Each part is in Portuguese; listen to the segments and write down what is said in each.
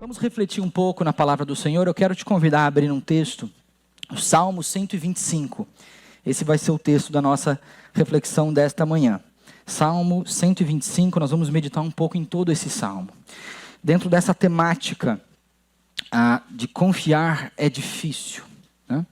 Vamos refletir um pouco na palavra do Senhor. Eu quero te convidar a abrir um texto, o Salmo 125. Esse vai ser o texto da nossa reflexão desta manhã. Salmo 125, nós vamos meditar um pouco em todo esse salmo. Dentro dessa temática de confiar é difícil, né?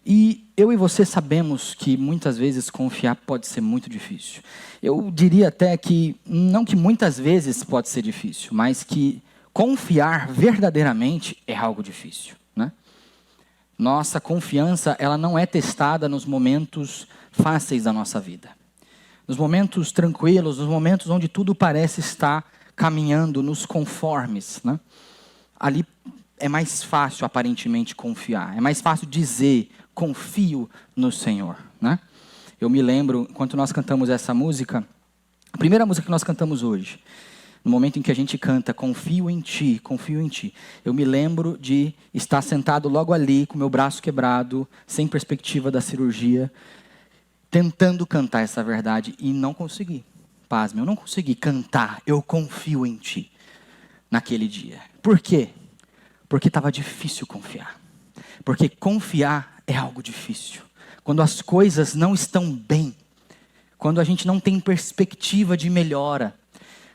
E eu e você sabemos que muitas vezes confiar pode ser muito difícil. Eu diria até que, não que muitas vezes pode ser difícil, mas que confiar verdadeiramente é algo difícil, né? Nossa confiança, ela não é testada nos momentos fáceis da nossa vida. Nos momentos tranquilos, nos momentos onde tudo parece estar caminhando nos conformes, né? Ali é mais fácil aparentemente confiar, é mais fácil dizer, confio no Senhor, né? Eu me lembro, enquanto nós cantamos essa música, a primeira música que nós cantamos hoje, no momento em que a gente canta, confio em Ti, eu me lembro de estar sentado logo ali, com meu braço quebrado, sem perspectiva da cirurgia, tentando cantar essa verdade e não consegui. Pasme, eu não consegui cantar, eu confio em Ti, naquele dia. Por quê? Porque estava difícil confiar. Porque confiar é algo difícil. Quando as coisas não estão bem, quando a gente não tem perspectiva de melhora,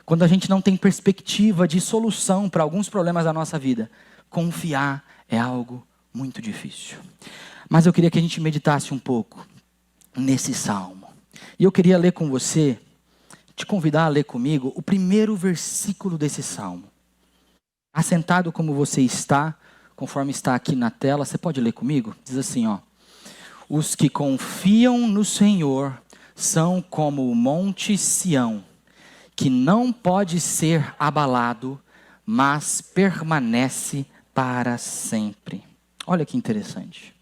quando a gente não tem perspectiva de solução para alguns problemas da nossa vida, confiar é algo muito difícil. Mas eu queria que a gente meditasse um pouco nesse salmo. E eu queria ler com você, te convidar a ler comigo, o primeiro versículo desse salmo. Assentado como você está, conforme está aqui na tela, você pode ler comigo? Diz assim, ó. Os que confiam no Senhor são como o monte Sião, que não pode ser abalado, mas permanece para sempre. Olha que interessante.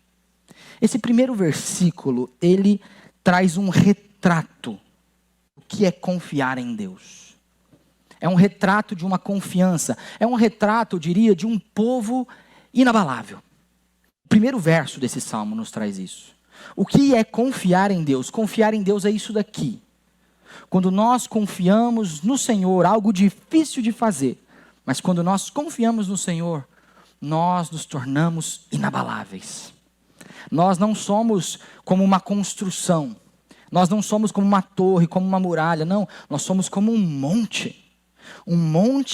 Esse primeiro versículo, ele traz um retrato do que é confiar em Deus. É um retrato de uma confiança. É um retrato, eu diria, de um povo inabalável. O primeiro verso desse salmo nos traz isso. O que é confiar em Deus? Confiar em Deus é isso daqui. Quando nós confiamos no Senhor, algo difícil de fazer, mas quando nós confiamos no Senhor, nós nos tornamos inabaláveis. Nós não somos como uma construção, nós não somos como uma torre, como uma muralha, não, nós somos como um monte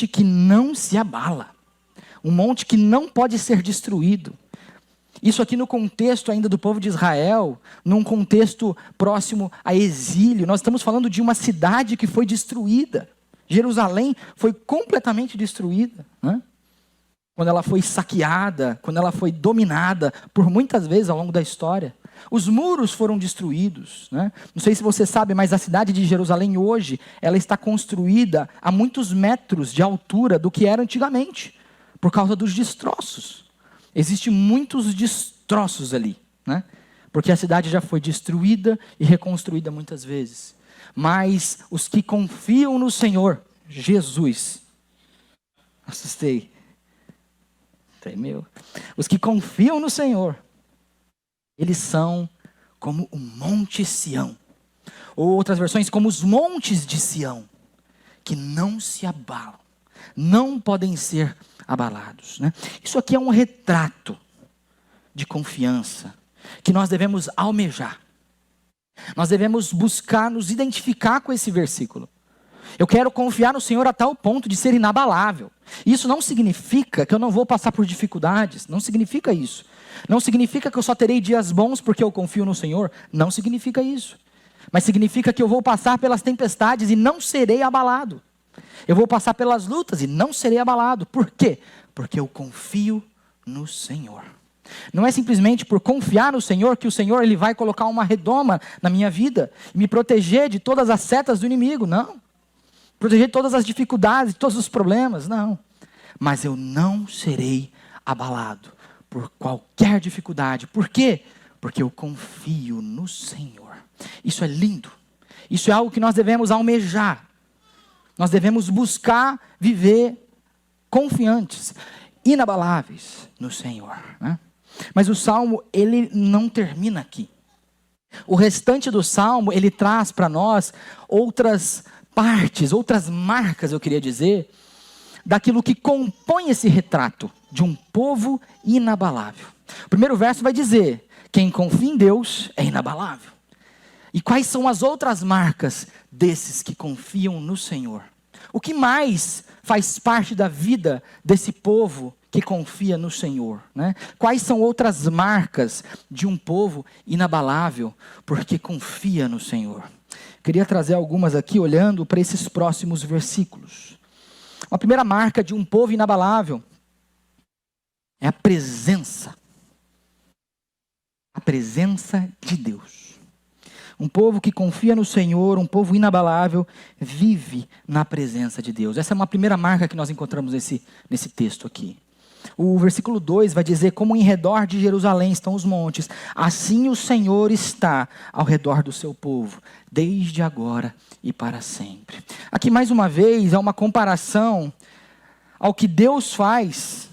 que não se abala, um monte que não pode ser destruído. Isso aqui no contexto ainda do povo de Israel, num contexto próximo a exílio, nós estamos falando de uma cidade que foi destruída. Jerusalém foi completamente destruída, né? Quando ela foi saqueada, quando ela foi dominada por muitas vezes ao longo da história. Os muros foram destruídos, né? Não sei se você sabe, mas a cidade de Jerusalém hoje, ela está construída a muitos metros de altura do que era antigamente, por causa dos destroços. Existem muitos destroços ali, né? Porque a cidade já foi destruída e reconstruída muitas vezes. Mas os que confiam no Senhor, Jesus, assustei, tremeu. Os que confiam no Senhor, eles são como o monte Sião, ou outras versões, como os montes de Sião, que não se abalam, não podem ser abalados, né? Isso aqui é um retrato de confiança que nós devemos almejar. Nós devemos buscar nos identificar com esse versículo. Eu quero confiar no Senhor a tal ponto de ser inabalável. Isso não significa que eu não vou passar por dificuldades, não significa isso. Não significa que eu só terei dias bons porque eu confio no Senhor, não significa isso. Mas significa que eu vou passar pelas tempestades e não serei abalado. Eu vou passar pelas lutas e não serei abalado. Por quê? Porque eu confio no Senhor. Não é simplesmente por confiar no Senhor que o Senhor ele vai colocar uma redoma na minha vida e me proteger de todas as setas do inimigo, não. Proteger de todas as dificuldades, de todos os problemas, não. Mas eu não serei abalado por qualquer dificuldade. Por quê? Porque eu confio no Senhor. Isso é lindo. Isso é algo que nós devemos almejar. Nós devemos buscar viver confiantes, inabaláveis no Senhor, né? Mas o Salmo, ele não termina aqui. O restante do Salmo, ele traz para nós outras partes, outras marcas, eu queria dizer, daquilo que compõe esse retrato de um povo inabalável. O primeiro verso vai dizer: quem confia em Deus é inabalável. E quais são as outras marcas desses que confiam no Senhor? O que mais faz parte da vida desse povo que confia no Senhor, né? Quais são outras marcas de um povo inabalável porque confia no Senhor? Queria trazer algumas aqui olhando para esses próximos versículos. A primeira marca de um povo inabalável é a presença. A presença de Deus. Um povo que confia no Senhor, um povo inabalável, vive na presença de Deus. Essa é uma primeira marca que nós encontramos nesse texto aqui. O versículo 2 vai dizer: como em redor de Jerusalém estão os montes, assim o Senhor está ao redor do seu povo, desde agora e para sempre. Aqui mais uma vez é uma comparação ao que Deus faz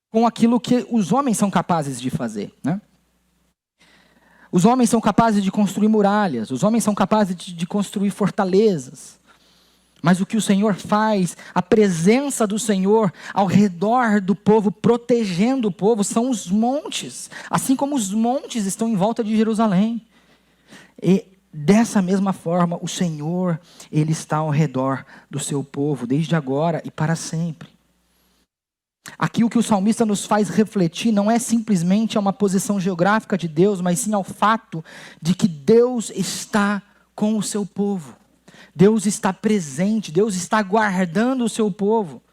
com aquilo que os homens são capazes de fazer, né? Os homens são capazes de construir muralhas, os homens são capazes de construir fortalezas. Mas o que o Senhor faz, a presença do Senhor ao redor do povo, protegendo o povo, são os montes. Assim como os montes estão em volta de Jerusalém. E dessa mesma forma, o Senhor, Ele está ao redor do seu povo, desde agora e para sempre. Aqui o que o salmista nos faz refletir não é simplesmente a uma posição geográfica de Deus, mas sim ao fato de que Deus está com o seu povo. Deus está presente, Deus está guardando o seu povo.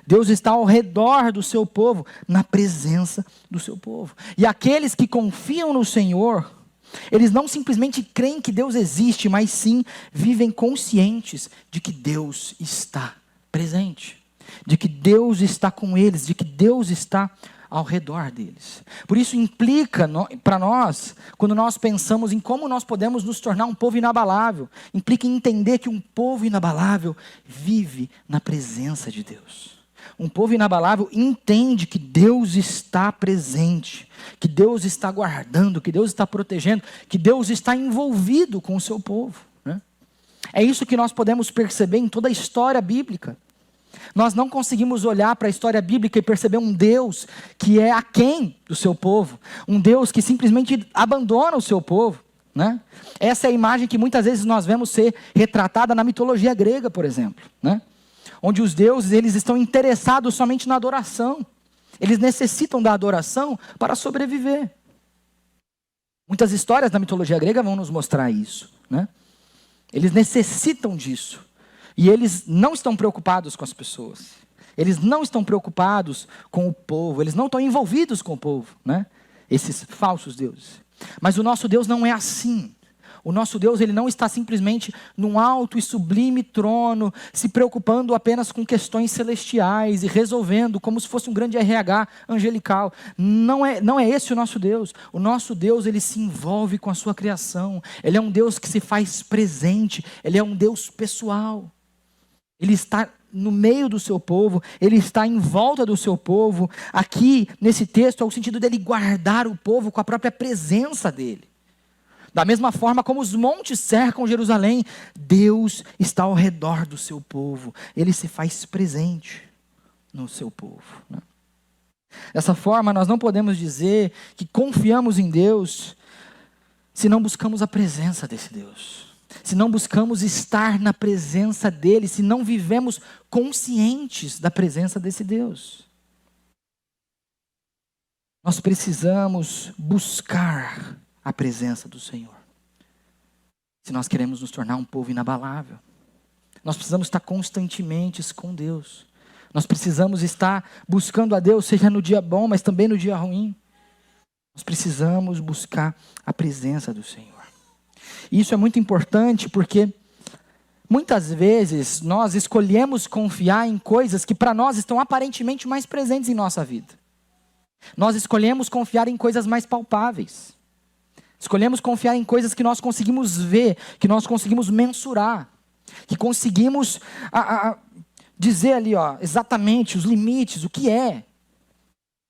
Deus está ao redor do seu povo, na presença do seu povo. E aqueles que confiam no Senhor, eles não simplesmente creem que Deus existe, mas sim vivem conscientes de que Deus está presente. De que Deus está com eles, de que Deus está ao redor deles. Por isso implica para nós, quando nós pensamos em como nós podemos nos tornar um povo inabalável, implica em entender que um povo inabalável vive na presença de Deus. Um povo inabalável entende que Deus está presente, que Deus está guardando, que Deus está protegendo, que Deus está envolvido com o seu povo, né? É isso que nós podemos perceber em toda a história bíblica. Nós não conseguimos olhar para a história bíblica e perceber um Deus que é aquém do seu povo. Um Deus que simplesmente abandona o seu povo, né? Essa é a imagem que muitas vezes nós vemos ser retratada na mitologia grega, por exemplo, né? Onde os deuses, eles estão interessados somente na adoração. Eles necessitam da adoração para sobreviver. Muitas histórias da mitologia grega vão nos mostrar isso, né? Eles necessitam disso. E eles não estão preocupados com as pessoas. Eles não estão preocupados com o povo. Eles não estão envolvidos com o povo, né? Esses falsos deuses. Mas o nosso Deus não é assim. O nosso Deus, Ele não está simplesmente num alto e sublime trono, se preocupando apenas com questões celestiais e resolvendo como se fosse um grande RH angelical. Não é esse o nosso Deus. O nosso Deus, Ele se envolve com a sua criação. Ele é um Deus que se faz presente. Ele é um Deus pessoal. Ele está no meio do seu povo, Ele está em volta do seu povo. Aqui, nesse texto, é o sentido dele guardar o povo com a própria presença dele. Da mesma forma como os montes cercam Jerusalém, Deus está ao redor do seu povo. Ele se faz presente no seu povo, né? Dessa forma, nós não podemos dizer que confiamos em Deus se não buscamos a presença desse Deus. Se não buscamos estar na presença dEle, se não vivemos conscientes da presença desse Deus. Nós precisamos buscar a presença do Senhor. Se nós queremos nos tornar um povo inabalável, nós precisamos estar constantemente com Deus. Nós precisamos estar buscando a Deus, seja no dia bom, mas também no dia ruim. Nós precisamos buscar a presença do Senhor. E isso é muito importante porque muitas vezes nós escolhemos confiar em coisas que para nós estão aparentemente mais presentes em nossa vida. Nós escolhemos confiar em coisas mais palpáveis. Escolhemos confiar em coisas que nós conseguimos ver, que nós conseguimos mensurar, que conseguimos dizer ali, exatamente os limites, o que é.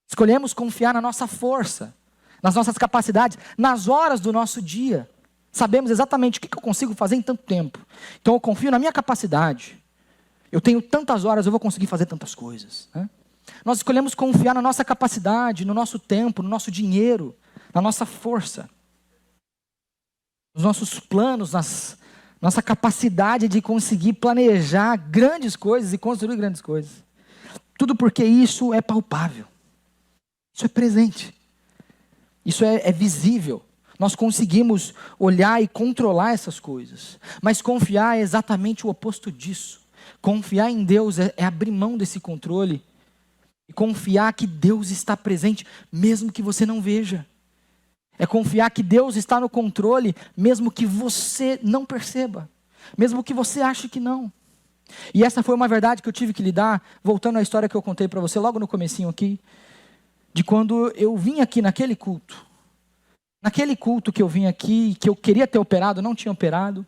Escolhemos confiar na nossa força, nas nossas capacidades, nas horas do nosso dia. Sabemos exatamente o que eu consigo fazer em tanto tempo. Então eu confio na minha capacidade. Eu tenho tantas horas, eu vou conseguir fazer tantas coisas, né? Nós escolhemos confiar na nossa capacidade, no nosso tempo, no nosso dinheiro, na nossa força, nos nossos planos, nossa capacidade de conseguir planejar grandes coisas e construir grandes coisas. Tudo porque isso é palpável, isso é presente, isso é visível. Nós conseguimos olhar e controlar essas coisas, mas confiar é exatamente o oposto disso. Confiar em Deus é abrir mão desse controle e confiar que Deus está presente, mesmo que você não veja. É confiar que Deus está no controle, mesmo que você não perceba, mesmo que você ache que não. E essa foi uma verdade que eu tive que lidar, voltando à história que eu contei para você logo no comecinho aqui, de quando eu vim aqui naquele culto. Naquele culto que eu vim aqui, que eu queria ter operado, não tinha operado,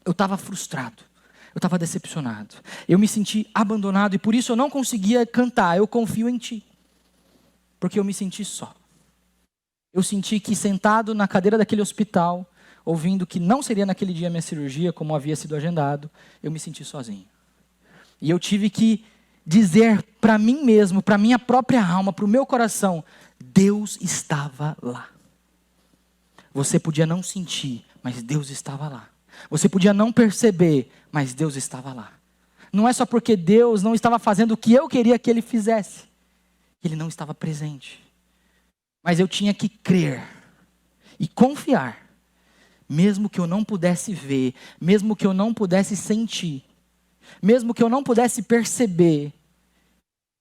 eu estava frustrado. Eu estava decepcionado. Eu me senti abandonado e por isso eu não conseguia cantar. Eu confio em Ti. Porque eu me senti só. Eu senti que sentado na cadeira daquele hospital, ouvindo que não seria naquele dia a minha cirurgia, como havia sido agendado, eu me senti sozinho. E eu tive que dizer para mim mesmo, para minha própria alma, para o meu coração, Deus estava lá. Você podia não sentir, mas Deus estava lá. Você podia não perceber, mas Deus estava lá. Não é só porque Deus não estava fazendo o que eu queria que Ele fizesse, que Ele não estava presente. Mas eu tinha que crer e confiar, mesmo que eu não pudesse ver, mesmo que eu não pudesse sentir, mesmo que eu não pudesse perceber,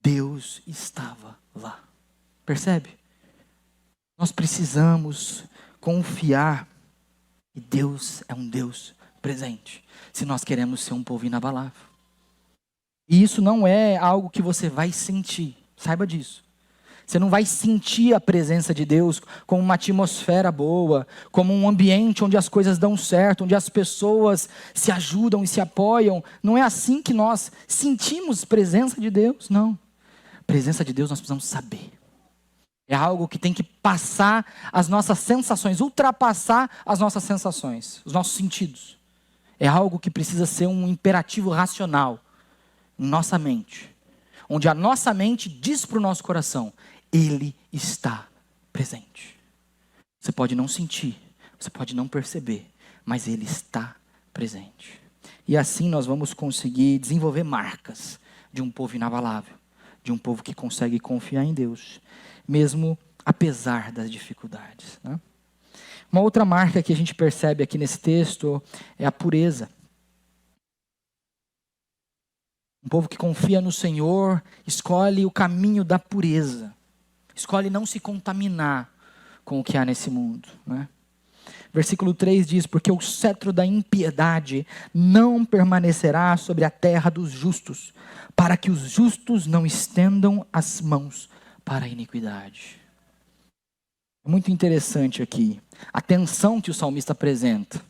Deus estava lá. Percebe? Nós precisamos confiar que Deus é um Deus presente, se nós queremos ser um povo inabalável. E isso não é algo que você vai sentir, saiba disso. Você não vai sentir a presença de Deus como uma atmosfera boa, como um ambiente onde as coisas dão certo, onde as pessoas se ajudam e se apoiam. Não é assim que nós sentimos presença de Deus, não. Presença de Deus nós precisamos saber. É algo que tem que passar as nossas sensações, ultrapassar as nossas sensações, os nossos sentidos. É algo que precisa ser um imperativo racional em nossa mente. Onde a nossa mente diz para o nosso coração, Ele está presente. Você pode não sentir, você pode não perceber, mas Ele está presente. E assim nós vamos conseguir desenvolver marcas de um povo inabalável, de um povo que consegue confiar em Deus, mesmo apesar das dificuldades, né? Uma outra marca que a gente percebe aqui nesse texto é a pureza. Um povo que confia no Senhor, escolhe o caminho da pureza. Escolhe não se contaminar com o que há nesse mundo, né? Versículo 3 diz, porque o cetro da impiedade não permanecerá sobre a terra dos justos, para que os justos não estendam as mãos para a iniquidade. É muito interessante aqui, a tensão que o salmista apresenta,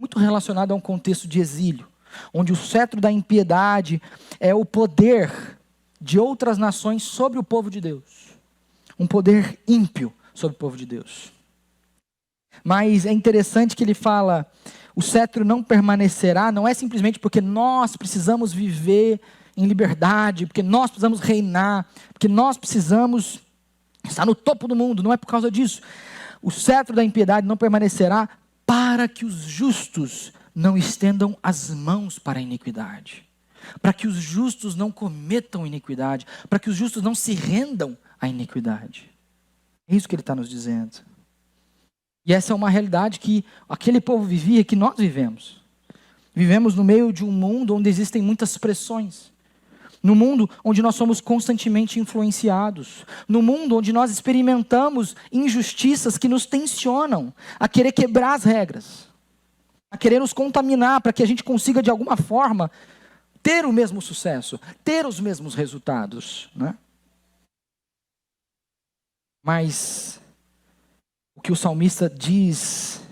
muito relacionada a um contexto de exílio, onde o cetro da impiedade é o poder de outras nações sobre o povo de Deus. Um poder ímpio sobre o povo de Deus. Mas é interessante que ele fala, o cetro não permanecerá, não é simplesmente porque nós precisamos viver em liberdade, porque nós precisamos reinar, porque nós precisamos estar no topo do mundo, não é por causa disso. O cetro da impiedade não permanecerá para que os justos não estendam as mãos para a iniquidade, para que os justos não cometam iniquidade, para que os justos não se rendam à iniquidade. É isso que ele está nos dizendo. E essa é uma realidade que aquele povo vivia, que nós vivemos. Vivemos no meio de um mundo onde existem muitas pressões. No mundo onde nós somos constantemente influenciados. No mundo onde nós experimentamos injustiças que nos tensionam a querer quebrar as regras. A querer nos contaminar para que a gente consiga de alguma forma ter o mesmo sucesso, ter os mesmos resultados, né? Mas o que o salmista diz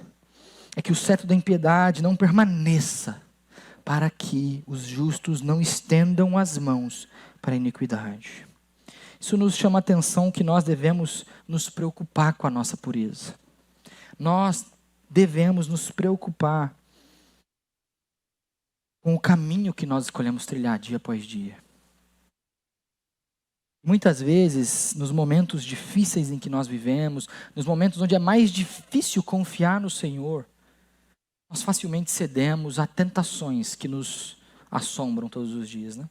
é que o cetro da impiedade não permaneça para que os justos não estendam as mãos para a iniquidade. Isso nos chama a atenção que nós devemos nos preocupar com a nossa pureza. Nós devemos nos preocupar com o caminho que nós escolhemos trilhar dia após dia. Muitas vezes, nos momentos difíceis em que nós vivemos, nos momentos onde é mais difícil confiar no Senhor, nós facilmente cedemos a tentações que nos assombram todos os dias, né?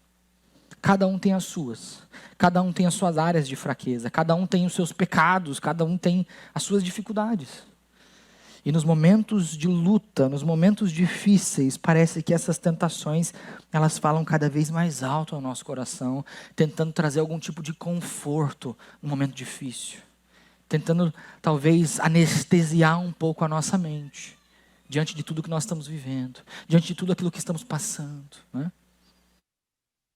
Cada um tem as suas, cada um tem as suas áreas de fraqueza, cada um tem os seus pecados, cada um tem as suas dificuldades. E nos momentos de luta, nos momentos difíceis, parece que essas tentações, elas falam cada vez mais alto ao nosso coração, tentando trazer algum tipo de conforto no momento difícil. Tentando, talvez, anestesiar um pouco a nossa mente, diante de tudo que nós estamos vivendo, diante de tudo aquilo que estamos passando, né?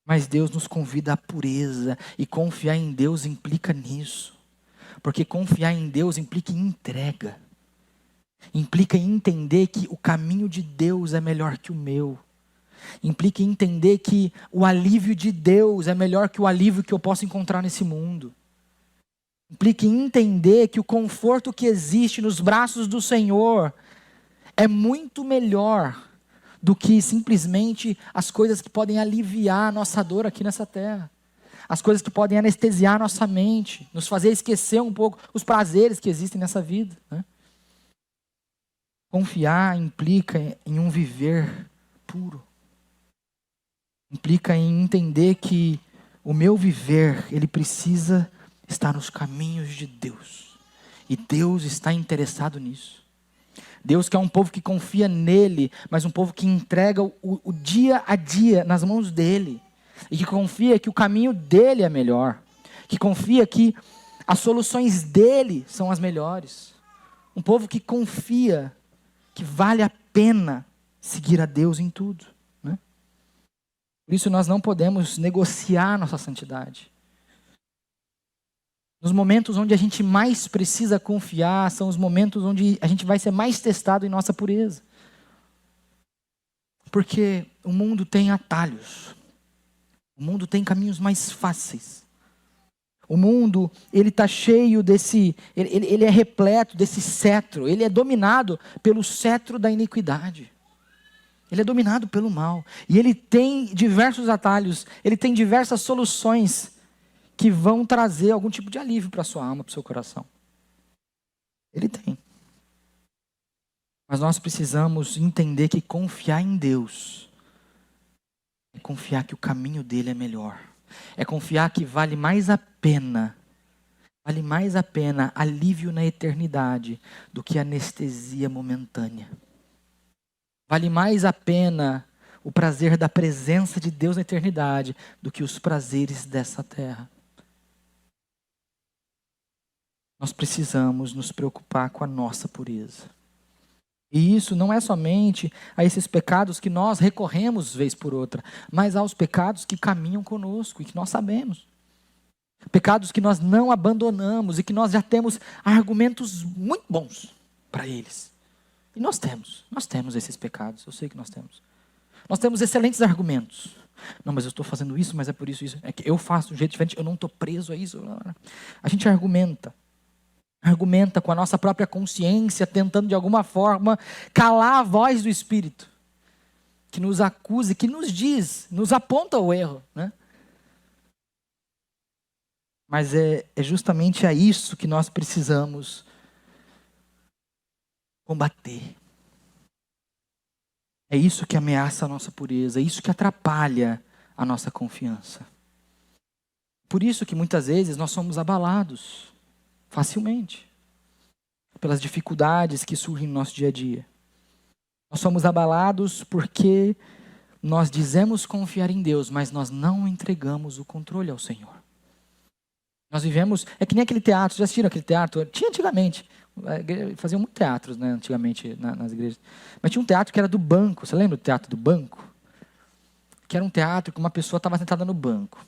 Mas Deus nos convida à pureza, e confiar em Deus implica nisso. Porque confiar em Deus implica em entrega. Implica em entender que o caminho de Deus é melhor que o meu. Implica em entender que o alívio de Deus é melhor que o alívio que eu posso encontrar nesse mundo. Implica em entender que o conforto que existe nos braços do Senhor é muito melhor do que simplesmente as coisas que podem aliviar a nossa dor aqui nessa terra. As coisas que podem anestesiar a nossa mente, nos fazer esquecer um pouco os prazeres que existem nessa vida, né? Confiar implica em um viver puro. Implica em entender que o meu viver, ele precisa estar nos caminhos de Deus. E Deus está interessado nisso. Deus quer um povo que confia nele, mas um povo que entrega o dia a dia nas mãos dele. E que confia que o caminho dele é melhor. Que confia que as soluções dele são as melhores. Um povo que confia que vale a pena seguir a Deus em tudo, né? Por isso nós não podemos negociar nossa santidade. Nos momentos onde a gente mais precisa confiar, são os momentos onde a gente vai ser mais testado em nossa pureza. Porque o mundo tem atalhos. O mundo tem caminhos mais fáceis. O mundo, ele está cheio desse, ele é repleto desse cetro, ele é dominado pelo cetro da iniquidade. Ele é dominado pelo mal. E ele tem diversos atalhos, ele tem diversas soluções que vão trazer algum tipo de alívio para a sua alma, para o seu coração. Ele tem. Mas nós precisamos entender que confiar em Deus é confiar que o caminho dele é melhor. É confiar que vale mais a pena alívio na eternidade do que anestesia momentânea. Vale mais a pena o prazer da presença de Deus na eternidade do que os prazeres dessa terra. Nós precisamos nos preocupar com a nossa pureza. E isso não é somente a esses pecados que nós recorremos vez por outra, mas aos pecados que caminham conosco e que nós sabemos. Pecados que nós não abandonamos e que nós já temos argumentos muito bons para eles. E nós temos esses pecados, eu sei que nós temos. Nós temos excelentes argumentos. Não, mas eu estou fazendo isso, mas é por isso. É que eu faço de um jeito diferente, eu não estou preso a isso. A gente argumenta com a nossa própria consciência, tentando de alguma forma calar a voz do Espírito, que nos acusa, que nos diz, nos aponta o erro, né? Mas é justamente a isso que nós precisamos combater. É isso que ameaça a nossa pureza, é isso que atrapalha a nossa confiança. Por isso que muitas vezes nós somos abalados facilmente pelas dificuldades que surgem no nosso dia a dia. Nós somos abalados porque nós dizemos confiar em Deus, mas nós não entregamos o controle ao Senhor. Nós vivemos, é que nem aquele teatro, já assistiram aquele teatro? Tinha antigamente, faziam muito teatros, né, antigamente nas igrejas. Mas tinha um teatro que era do banco, você lembra do teatro do banco? Que era um teatro que uma pessoa estava sentada no banco.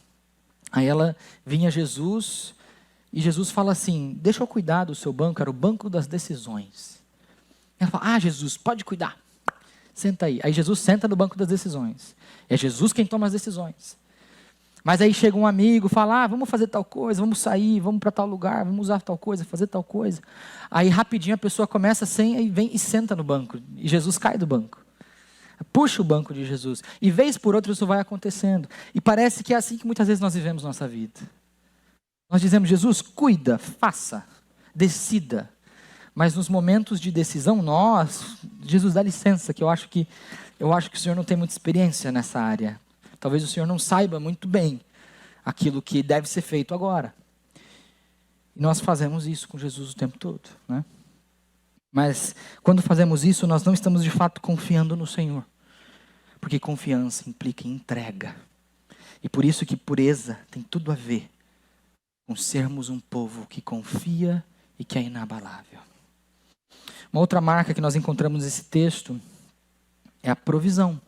Aí ela vinha Jesus, e Jesus fala assim, deixa eu cuidar do seu banco, era o banco das decisões. Ela fala, Jesus, pode cuidar, senta aí. Aí Jesus senta no banco das decisões. É Jesus quem toma as decisões. Mas aí chega um amigo, fala, vamos fazer tal coisa, vamos sair, vamos para tal lugar, vamos usar tal coisa, fazer tal coisa. Aí rapidinho a pessoa começa sem, aí vem e senta no banco. E Jesus cai do banco. Puxa o banco de Jesus. E vez por outra isso vai acontecendo. E parece que é assim que muitas vezes nós vivemos nossa vida. Nós dizemos, Jesus, cuida, faça, decida. Mas nos momentos de decisão, Jesus, dá licença, que eu acho que o Senhor não tem muita experiência nessa área. Talvez o Senhor não saiba muito bem aquilo que deve ser feito agora. E nós fazemos isso com Jesus o tempo todo, né? Mas quando fazemos isso, nós não estamos de fato confiando no Senhor. Porque confiança implica em entrega. E por isso que pureza tem tudo a ver com sermos um povo que confia e que é inabalável. Uma outra marca que nós encontramos nesse texto é a provisão.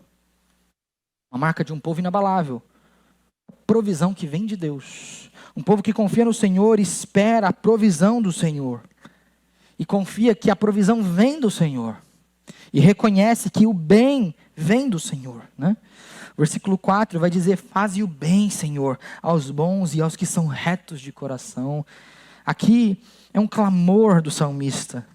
Uma marca de um povo inabalável. Provisão que vem de Deus. Um povo que confia no Senhor, espera a provisão do Senhor. E confia que a provisão vem do Senhor. E reconhece que o bem vem do Senhor, né? Versículo 4 vai dizer, faze o bem, Senhor, aos bons e aos que são retos de coração. Aqui é um clamor do salmista.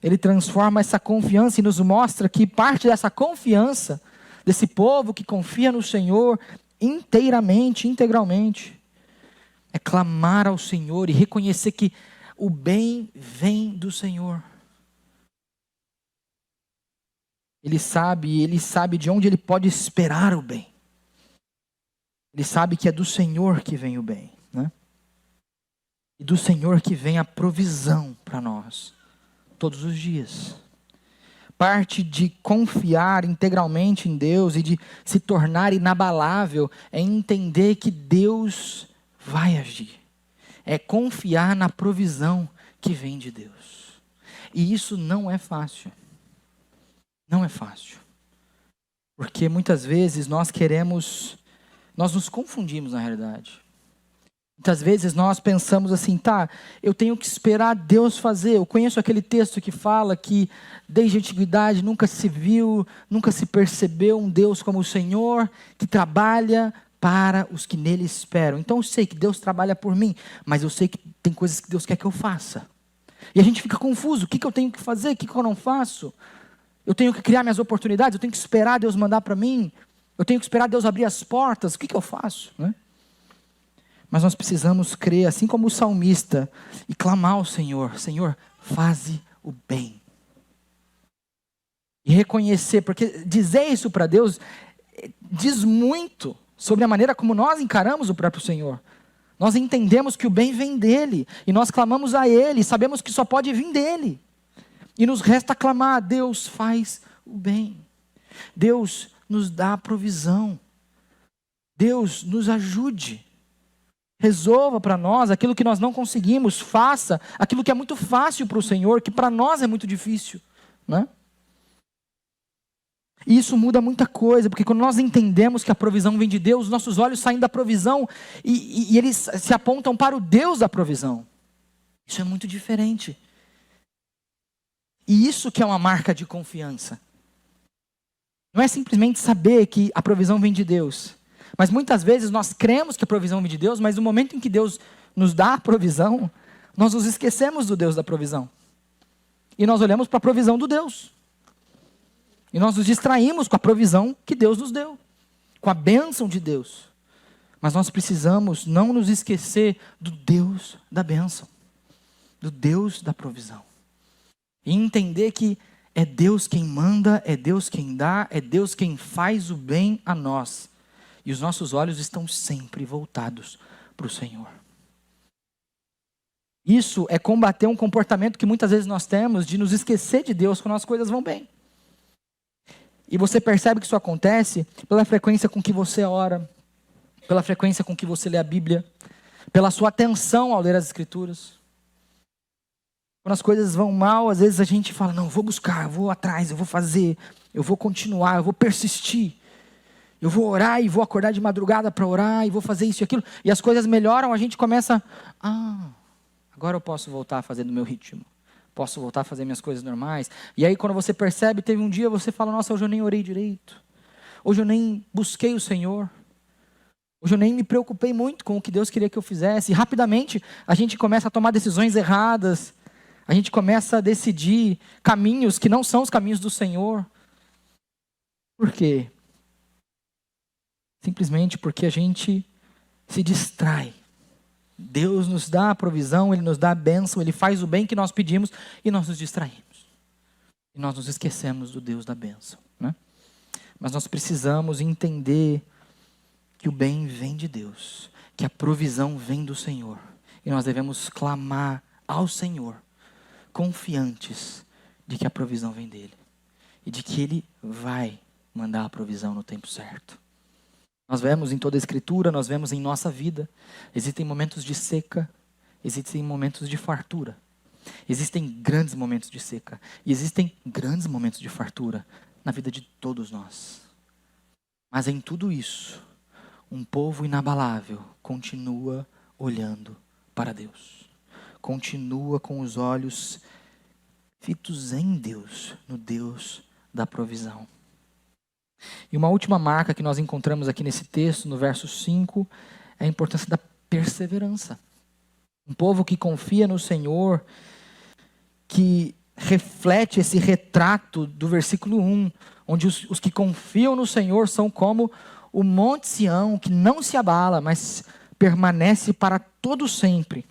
Ele transforma essa confiança e nos mostra que parte dessa confiança, desse povo que confia no Senhor inteiramente, integralmente, é clamar ao Senhor e reconhecer que o bem vem do Senhor. Ele sabe de onde ele pode esperar o bem. Ele sabe que é do Senhor que vem o bem, né? E do Senhor que vem a provisão para nós, todos os dias. Parte de confiar integralmente em Deus e de se tornar inabalável é entender que Deus vai agir. É confiar na provisão que vem de Deus. E isso não é fácil. Não é fácil. Porque muitas vezes nós nos confundimos na realidade. Muitas vezes nós pensamos assim, eu tenho que esperar Deus fazer. Eu conheço aquele texto que fala que desde a antiguidade nunca se viu, nunca se percebeu um Deus como o Senhor, que trabalha para os que nele esperam. Então eu sei que Deus trabalha por mim, mas eu sei que tem coisas que Deus quer que eu faça. E a gente fica confuso, o que eu tenho que fazer, o que eu não faço? Eu tenho que criar minhas oportunidades, eu tenho que esperar Deus mandar para mim, eu tenho que esperar Deus abrir as portas, o que eu faço, né? Mas nós precisamos crer, assim como o salmista, e clamar ao Senhor, Senhor, faze o bem. E reconhecer, porque dizer isso para Deus diz muito sobre a maneira como nós encaramos o próprio Senhor. Nós entendemos que o bem vem dEle, e nós clamamos a Ele, e sabemos que só pode vir dEle. E nos resta clamar, Deus faz o bem. Deus nos dá a provisão. Deus nos ajude. Resolva para nós aquilo que nós não conseguimos, faça aquilo que é muito fácil para o Senhor, que para nós é muito difícil, né? E isso muda muita coisa, porque quando nós entendemos que a provisão vem de Deus, nossos olhos saem da provisão e eles se apontam para o Deus da provisão. Isso é muito diferente. E isso que é uma marca de confiança. Não é simplesmente saber que a provisão vem de Deus. Mas muitas vezes nós cremos que a provisão vem de Deus, mas no momento em que Deus nos dá a provisão, nós nos esquecemos do Deus da provisão. E nós olhamos para a provisão do Deus. E nós nos distraímos com a provisão que Deus nos deu. Com a bênção de Deus. Mas nós precisamos não nos esquecer do Deus da bênção. Do Deus da provisão. E entender que é Deus quem manda, é Deus quem dá, é Deus quem faz o bem a nós. E os nossos olhos estão sempre voltados para o Senhor. Isso é combater um comportamento que muitas vezes nós temos de nos esquecer de Deus quando as coisas vão bem. E você percebe que isso acontece pela frequência com que você ora, pela frequência com que você lê a Bíblia, pela sua atenção ao ler as Escrituras. Quando as coisas vão mal, às vezes a gente fala, não, eu vou buscar, eu vou atrás, eu vou fazer, eu vou continuar, eu vou persistir. Eu vou orar e vou acordar de madrugada para orar e vou fazer isso e aquilo. E as coisas melhoram, a gente começa, agora eu posso voltar a fazer do meu ritmo. Posso voltar a fazer minhas coisas normais. E aí quando você percebe, teve um dia, você fala, nossa, hoje eu nem orei direito. Hoje eu nem busquei o Senhor. Hoje eu nem me preocupei muito com o que Deus queria que eu fizesse. E rapidamente a gente começa a tomar decisões erradas. A gente começa a decidir caminhos que não são os caminhos do Senhor. Por quê? Simplesmente porque a gente se distrai. Deus nos dá a provisão, Ele nos dá a bênção, Ele faz o bem que nós pedimos e nós nos distraímos. E nós nos esquecemos do Deus da bênção, né? Mas nós precisamos entender que o bem vem de Deus, que a provisão vem do Senhor. E nós devemos clamar ao Senhor, confiantes de que a provisão vem dEle. E de que Ele vai mandar a provisão no tempo certo. Nós vemos em toda a Escritura, nós vemos em nossa vida, existem momentos de seca, existem momentos de fartura. Existem grandes momentos de seca e existem grandes momentos de fartura na vida de todos nós. Mas em tudo isso, um povo inabalável continua olhando para Deus. Continua com os olhos fitos em Deus, no Deus da provisão. E uma última marca que nós encontramos aqui nesse texto, no verso 5, é a importância da perseverança. Um povo que confia no Senhor, que reflete esse retrato do versículo 1, onde os que confiam no Senhor são como o monte Sião, que não se abala, mas permanece para todo sempre.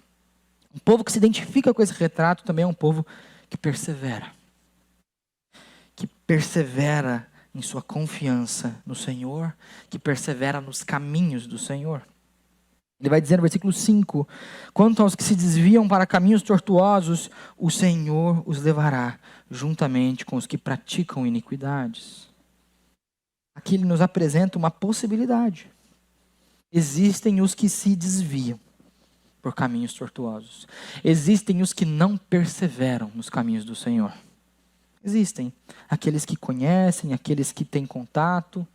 Um povo que se identifica com esse retrato também é um povo que persevera. Que persevera em sua confiança no Senhor, que persevera nos caminhos do Senhor. Ele vai dizer no versículo 5, quanto aos que se desviam para caminhos tortuosos, o Senhor os levará, juntamente com os que praticam iniquidades. Aqui ele nos apresenta uma possibilidade. Existem os que se desviam por caminhos tortuosos. Existem os que não perseveram nos caminhos do Senhor. Existem aqueles que conhecem, aqueles que têm contato,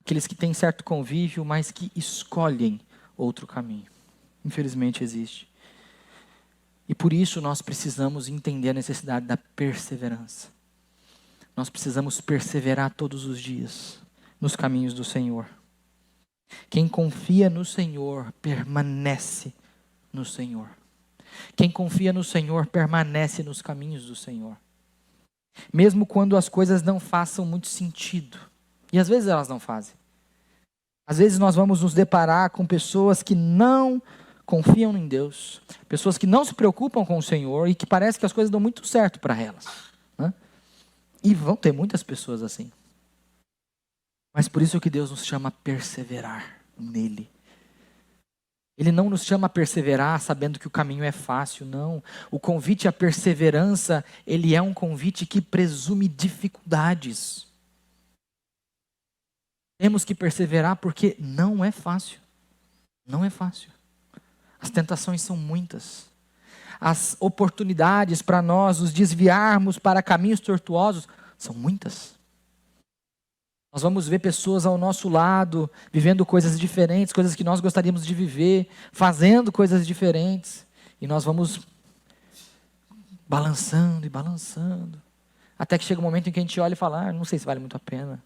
aqueles que têm certo convívio, mas que escolhem outro caminho. Infelizmente existe. E por isso nós precisamos entender a necessidade da perseverança. Nós precisamos perseverar todos os dias nos caminhos do Senhor. Quem confia no Senhor permanece no Senhor. Quem confia no Senhor permanece nos caminhos do Senhor. Mesmo quando as coisas não façam muito sentido. E às vezes elas não fazem. Às vezes nós vamos nos deparar com pessoas que não confiam em Deus. Pessoas que não se preocupam com o Senhor e que parece que as coisas dão muito certo para elas, né? E vão ter muitas pessoas assim. Mas por isso que Deus nos chama a perseverar nele. Ele não nos chama a perseverar sabendo que o caminho é fácil, não. O convite à perseverança, ele é um convite que presume dificuldades. Temos que perseverar porque não é fácil. Não é fácil. As tentações são muitas. As oportunidades para nós nos desviarmos para caminhos tortuosos são muitas. Nós vamos ver pessoas ao nosso lado, vivendo coisas diferentes, coisas que nós gostaríamos de viver, fazendo coisas diferentes. E nós vamos balançando e balançando. Até que chega um momento em que a gente olha e fala, não sei se vale muito a pena.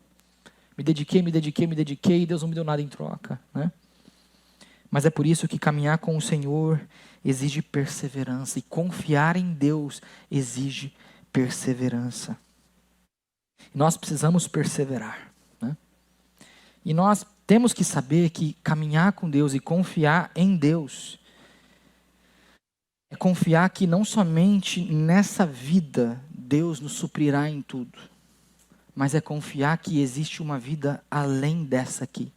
Me dediquei, e Deus não me deu nada em troca, né? Mas é por isso que caminhar com o Senhor exige perseverança. E confiar em Deus exige perseverança. E nós precisamos perseverar, né? E nós temos que saber que caminhar com Deus e confiar em Deus é confiar que não somente nessa vida Deus nos suprirá em tudo, mas é confiar que existe uma vida além dessa aqui,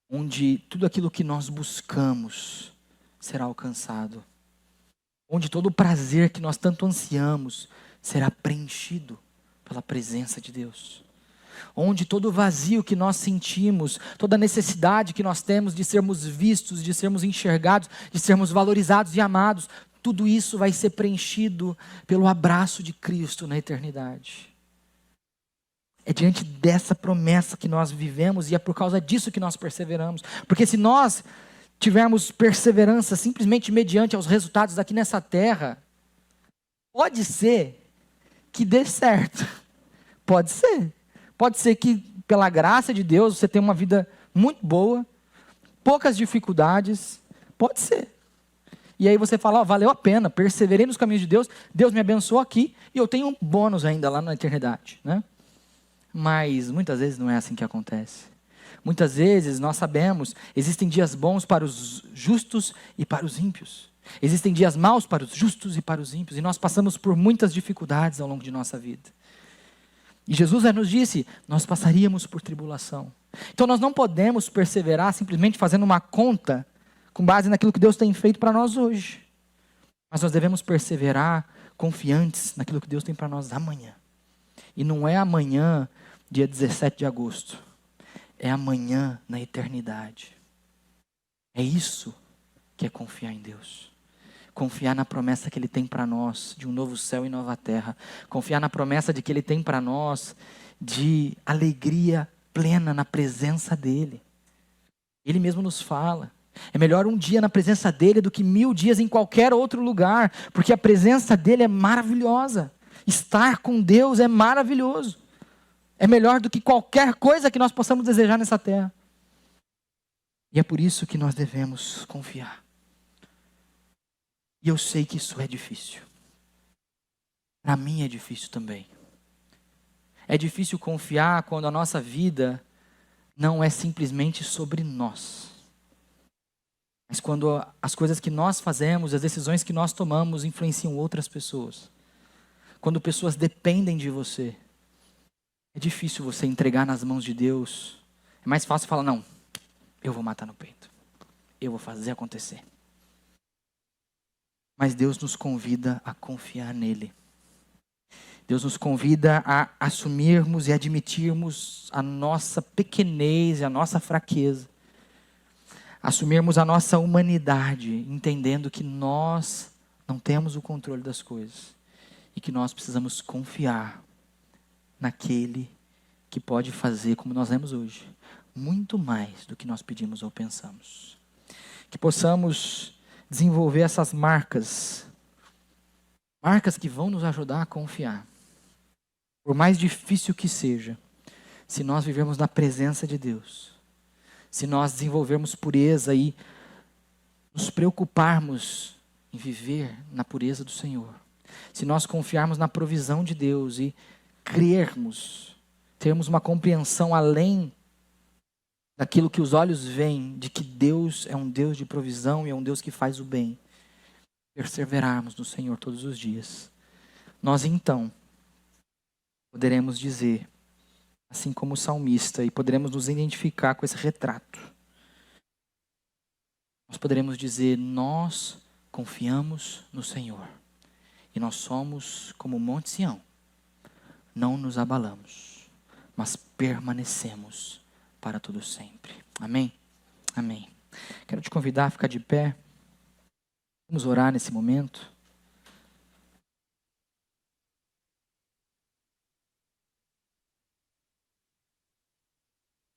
onde tudo aquilo que nós buscamos será alcançado, onde todo o prazer que nós tanto ansiamos será preenchido pela presença de Deus, onde todo o vazio que nós sentimos, toda a necessidade que nós temos de sermos vistos, de sermos enxergados, de sermos valorizados e amados, tudo isso vai ser preenchido pelo abraço de Cristo na eternidade. É diante dessa promessa que nós vivemos e é por causa disso que nós perseveramos. Porque se nós tivermos perseverança simplesmente mediante aos resultados aqui nessa terra, pode ser que dê certo. Pode ser. Pode ser que pela graça de Deus você tenha uma vida muito boa, poucas dificuldades. Pode ser. E aí você fala, valeu a pena, perseverei nos caminhos de Deus, Deus me abençoou aqui e eu tenho um bônus ainda lá na eternidade, né? Mas muitas vezes não é assim que acontece. Muitas vezes nós sabemos, existem dias bons para os justos e para os ímpios. Existem dias maus para os justos e para os ímpios. E nós passamos por muitas dificuldades ao longo de nossa vida. E Jesus já nos disse, nós passaríamos por tribulação. Então nós não podemos perseverar simplesmente fazendo uma conta com base naquilo que Deus tem feito para nós hoje. Mas nós devemos perseverar confiantes naquilo que Deus tem para nós amanhã. E não é amanhã, dia 17 de agosto. É amanhã na eternidade. É isso que é confiar em Deus. Confiar na promessa que Ele tem para nós, de um novo céu e nova terra. Confiar na promessa de que Ele tem para nós, de alegria plena na presença dEle. Ele mesmo nos fala. É melhor um dia na presença dEle do que 1000 dias em qualquer outro lugar. Porque a presença dEle é maravilhosa. Estar com Deus é maravilhoso. É melhor do que qualquer coisa que nós possamos desejar nessa terra. E é por isso que nós devemos confiar. E eu sei que isso é difícil. Para mim é difícil também. É difícil confiar quando a nossa vida não é simplesmente sobre nós. Mas quando as coisas que nós fazemos, as decisões que nós tomamos influenciam outras pessoas. Quando pessoas dependem de você. É difícil você entregar nas mãos de Deus. É mais fácil falar, não, eu vou matar no peito. Eu vou fazer acontecer. Mas Deus nos convida a confiar nele. Deus nos convida a assumirmos e admitirmos a nossa pequenez e a nossa fraqueza. Assumirmos a nossa humanidade, entendendo que nós não temos o controle das coisas. E que nós precisamos confiar naquele que pode fazer, como nós lemos hoje, muito mais do que nós pedimos ou pensamos. Que possamos desenvolver essas marcas que vão nos ajudar a confiar. Por mais difícil que seja, se nós vivermos na presença de Deus, se nós desenvolvermos pureza e nos preocuparmos em viver na pureza do Senhor, se nós confiarmos na provisão de Deus e crermos, termos uma compreensão além daquilo que os olhos veem, de que Deus é um Deus de provisão e é um Deus que faz o bem, perseverarmos no Senhor todos os dias, nós então poderemos dizer, assim como o salmista, e poderemos nos identificar com esse retrato. Nós poderemos dizer, nós confiamos no Senhor. E nós somos como o Monte Sião. Não nos abalamos, mas permanecemos para todo sempre. Amém? Amém. Quero te convidar a ficar de pé. Vamos orar nesse momento.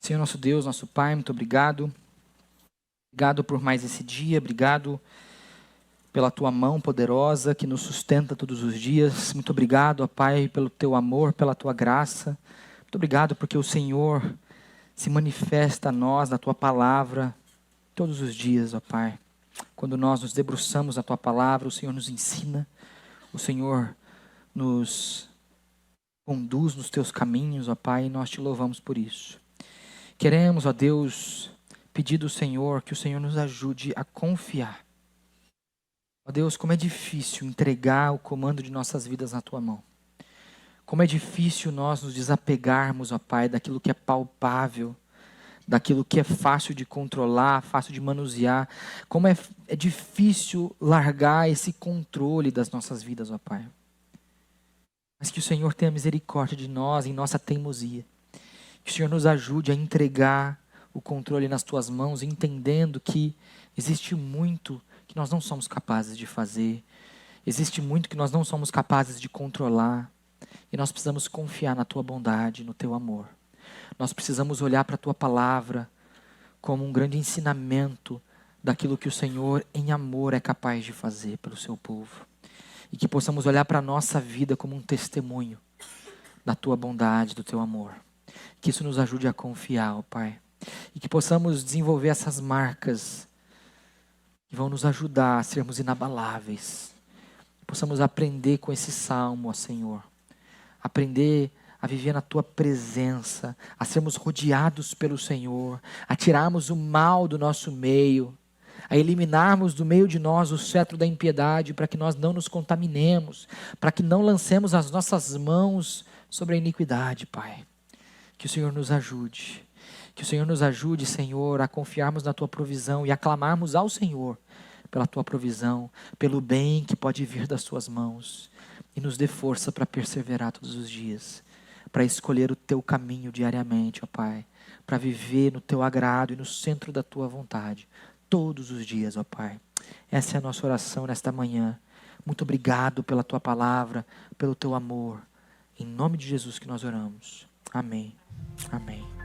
Senhor nosso Deus, nosso Pai, muito obrigado. Obrigado por mais esse dia, obrigado pela Tua mão poderosa que nos sustenta todos os dias. Muito obrigado, ó Pai, pelo Teu amor, pela Tua graça. Muito obrigado porque o Senhor se manifesta a nós na Tua palavra todos os dias, ó Pai. Quando nós nos debruçamos na Tua palavra, o Senhor nos ensina, o Senhor nos conduz nos Teus caminhos, ó Pai, e nós Te louvamos por isso. Queremos, ó Deus, pedir do Senhor que o Senhor nos ajude a confiar. Ó Deus, como é difícil entregar o comando de nossas vidas na Tua mão. Como é difícil nós nos desapegarmos, ó Pai, daquilo que é palpável, daquilo que é fácil de controlar, fácil de manusear. Como é difícil largar esse controle das nossas vidas, ó Pai. Mas que o Senhor tenha misericórdia de nós em nossa teimosia. Que o Senhor nos ajude a entregar o controle nas Tuas mãos, entendendo que existe muito que nós não somos capazes de fazer. Existe muito que nós não somos capazes de controlar. E nós precisamos confiar na Tua bondade, no Teu amor. Nós precisamos olhar para a Tua palavra como um grande ensinamento daquilo que o Senhor, em amor, é capaz de fazer pelo Seu povo. E que possamos olhar para a nossa vida como um testemunho da Tua bondade, do Teu amor. Que isso nos ajude a confiar, ó Pai. E que possamos desenvolver essas marcas que vão nos ajudar a sermos inabaláveis. Que possamos aprender com esse salmo, ó Senhor. Aprender a viver na tua presença, a sermos rodeados pelo Senhor, a tirarmos o mal do nosso meio, a eliminarmos do meio de nós o cetro da impiedade, para que nós não nos contaminemos, para que não lancemos as nossas mãos sobre a iniquidade, Pai. Que o Senhor nos ajude. Que o Senhor nos ajude, Senhor, a confiarmos na tua provisão e a clamarmos ao Senhor pela tua provisão, pelo bem que pode vir das tuas mãos. E nos dê força para perseverar todos os dias, para escolher o teu caminho diariamente, ó Pai, para viver no teu agrado e no centro da tua vontade, todos os dias, ó Pai. Essa é a nossa oração nesta manhã. Muito obrigado pela tua palavra, pelo teu amor. Em nome de Jesus que nós oramos. Amém. Amém.